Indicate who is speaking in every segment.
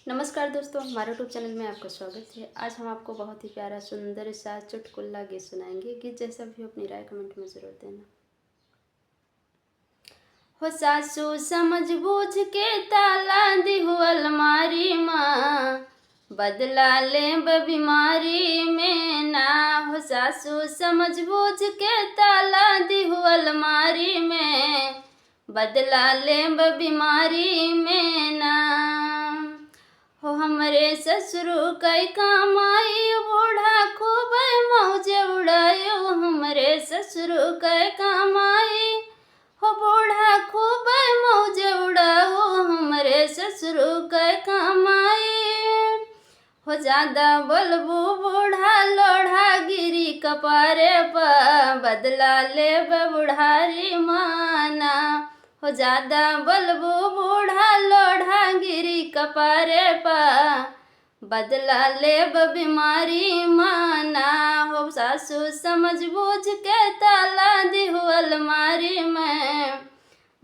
Speaker 1: नमस्कार दोस्तों, हमारे यूट्यूब चैनल में आपका स्वागत है। आज हम आपको बहुत ही प्यारा सुंदर सा चुटकुला गीत सुनाएंगे। गीत जैसा भी हो अपनी राय कमेंट में ज़रूर देना। हो सासू समझ बूझ के ताला दिहु अलमारी माँ, बदला लेब बीमारी में ना। हो सासू समझ बूझ के ताला दिहु अलमारी में, बदला लेब बीमारी में ना। हो हमरे ससुरु कई कमाई, बूढ़ा खूब मौज उड़ायो। हमरे ससुरु कई कमाई, हो बूढ़ा खूब मौज उड़ाओ। हमरे ससुरु कई कमाई, हो ज्यादा बोलबू बूढ़ा लोढ़ा गिरी कपारे पर, बदला लेब बुढ़ारी माना। हो ज्यादा बोलबू बूढ़ा लोढ़ा गिरी कपारे पर, बदला लेब बीमारी माना। हो सासू समझ बूझ के ताला दिहु अलमारी में,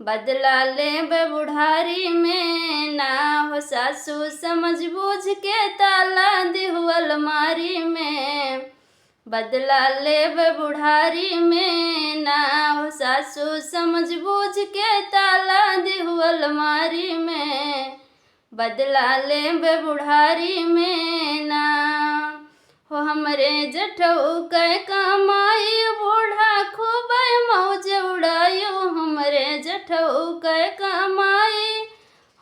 Speaker 1: बदला लेब बुढ़ारी में ना। हो सासू समझ बूझ के ताला दिहु अलमारी में, बदला लेब बुढ़ारी में ना। हो सासू समझ बूझ के ताला दिहु अलमारी में, बदला लेब बुढ़ारी में ना। हो हमरे जठऊ कै कमाई, बूढ़ा खूब मौज उड़ायो। हमरे जठऊ कै कमाई,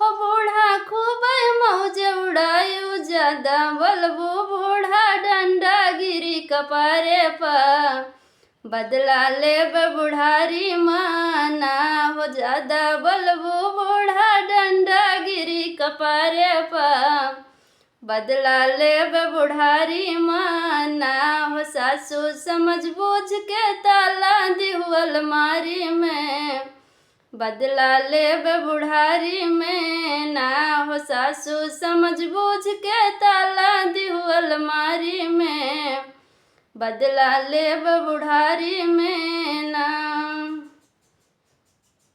Speaker 1: हो बूढ़ा खूब मौज उड़ायो। ज्यादा बोलबू बूढ़ा डंडा गिरी कपारे पर, बदला लेब बुढ़ारी माना। हो ज्यादा बोलबू बूढ़ा डंडा गिरी कपारे पर, बदला लेब बुढ़ारी माना। हो सासू समझ बूझ के ताला दिहु अलमारी में, बदला लेब बुढ़ारी में ना। हो सासू समझ बूझ के ताला दिहु अलमारी में, बदला लेब बुढ़ारी में ना।